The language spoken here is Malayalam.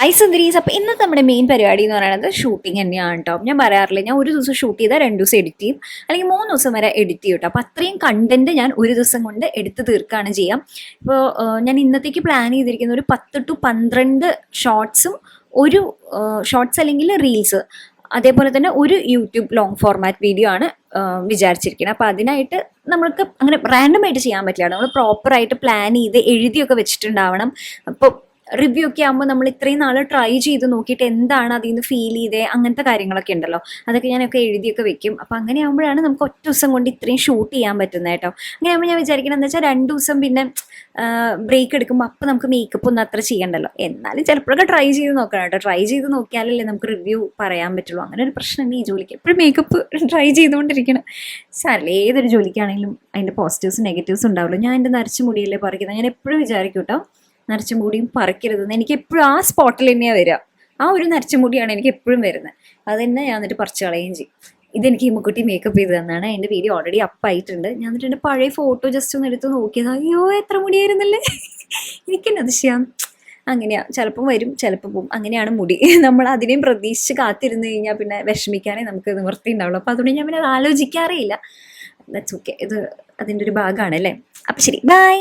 ഹായ് സുന്ദരീസ്. അപ്പോൾ ഇന്നത്തെ നമ്മുടെ മെയിൻ പരിപാടി എന്ന് പറയുന്നത് ഷൂട്ടിംഗ് തന്നെയാണ് കേട്ടോ. ഞാൻ പറയാറില്ല, ഞാൻ ഒരു ദിവസം ഷൂട്ട് ചെയ്താൽ 2 ദിവസം എഡിറ്റ് ചെയ്യും, അല്ലെങ്കിൽ 3 ദിവസം വരെ എഡിറ്റ് ചെയ്യും കേട്ടോ. അപ്പോൾ അത്രയും കണ്ടന്റ് ഞാൻ ഒരു ദിവസം കൊണ്ട് എടുത്ത് തീർക്കുകയാണ് ചെയ്യാം. ഇപ്പോൾ ഞാൻ ഇന്നത്തേക്ക് പ്ലാൻ ചെയ്തിരിക്കുന്ന ഒരു 10 to 12 ഷോർട്സും, ഒരു ഷോർട്സ് അല്ലെങ്കിൽ റീൽസ്, അതേപോലെ തന്നെ ഒരു യൂട്യൂബ് ലോങ് ഫോർമാറ്റ് വീഡിയോ ആണ് വിചാരിച്ചിരിക്കുന്നത്. അപ്പോൾ അതിനായിട്ട് നമ്മൾക്ക് അങ്ങനെ റാൻഡമായിട്ട് ചെയ്യാൻ പറ്റില്ല, നമ്മൾ പ്രോപ്പറായിട്ട് പ്ലാൻ ചെയ്ത് എഴുതിയൊക്കെ വെച്ചിട്ടുണ്ടാവണം. അപ്പോൾ റിവ്യൂ ഒക്കെ ആകുമ്പോൾ നമ്മൾ ഇത്രയും നാൾ ട്രൈ ചെയ്ത് നോക്കിയിട്ട് എന്താണ് അതിൽ നിന്ന് ഫീൽ ചെയ്തേ, അങ്ങനത്തെ കാര്യങ്ങളൊക്കെ ഉണ്ടല്ലോ, അതൊക്കെ ഞാനൊക്കെ എഴുതിയൊക്കെ വെക്കും. അപ്പോൾ അങ്ങനെ ആകുമ്പോഴാണ് നമുക്ക് ഒറ്റ ദിവസം കൊണ്ട് ഇത്രയും ഷൂട്ട് ചെയ്യാൻ പറ്റുന്നത് കേട്ടോ. അങ്ങനെ ആകുമ്പോൾ ഞാൻ വിചാരിക്കണം എന്താ വെച്ചാൽ 2 ദിവസം പിന്നെ ബ്രേക്ക് എടുക്കുമ്പോൾ അപ്പോൾ നമുക്ക് മേക്കപ്പ് ഒന്നും അത്ര ചെയ്യണ്ടല്ലോ. എന്നാലും ചിലപ്പോഴൊക്കെ ട്രൈ ചെയ്ത് നോക്കണം കേട്ടോ. ട്രൈ ചെയ്ത് നോക്കിയാലല്ലേ നമുക്ക് റിവ്യൂ പറയാൻ പറ്റുള്ളൂ. അങ്ങനെ ഒരു പ്രശ്നമുണ്ട് ഈ ജോലിക്ക്, എപ്പോഴും മേക്കപ്പ് ട്രൈ ചെയ്തുകൊണ്ടിരിക്കണം. സാരല്ല, ഏതൊരു ജോലിക്കാണെങ്കിലും അതിൻ്റെ പോസിറ്റീവ്സും നെഗറ്റീവ്സും ഉണ്ടാവുള്ളൂ. ഞാൻ എൻ്റെ നരച്ച മുടിയല്ലേ പറിക്കുന്നത്, ഞാൻ എപ്പോഴും വിചാരിക്കും കേട്ടോ, നരച്ച മുടിയും പറിക്കരുതെന്ന്. എനിക്ക് എപ്പോഴും ആ സ്പോട്ടിൽ തന്നെയാണ് വരിക, ആ ഒരു നരച്ച മുടിയാണ് എനിക്ക് എപ്പോഴും വരുന്നത്. അത് തന്നെ ഞാൻ എന്നിട്ട് പറിച്ച് കളയുകയും ചെയ്യും. ഇതെനിക്ക് ഈ മുക്കുട്ടി മേക്കപ്പ് ചെയ്ത് തന്നാണ്. എൻ്റെ വീഡിയോ ഓൾറെഡി അപ്പായിട്ടുണ്ട്. ഞാൻ എന്നിട്ട് എൻ്റെ പഴയ ഫോട്ടോ ജസ്റ്റ് ഒന്ന് എടുത്ത് നോക്കിയത്, അയ്യോ എത്ര മുടിയായിരുന്നല്ലേ. എനിക്കെന്നെ അതിശയം. അങ്ങനെയാണ്, ചിലപ്പം വരും ചിലപ്പോൾ പോകും, അങ്ങനെയാണ് മുടി. നമ്മൾ അതിനെയും പ്രതീക്ഷിച്ച് കാത്തിരുന്ന് കഴിഞ്ഞാൽ പിന്നെ വിഷമിക്കാനേ നമുക്ക് നിവൃത്തി ഉണ്ടാവുള്ളൂ. അപ്പോൾ അതുകൊണ്ട് ഞാൻ പിന്നെ അത് ആലോചിക്കാറേ ഇല്ല. ദാറ്റ്സ് ഓക്കെ, ഇത് അതിൻ്റെ ഒരു ഭാഗമാണ് അല്ലേ. അപ്പം ശരി, ബൈ.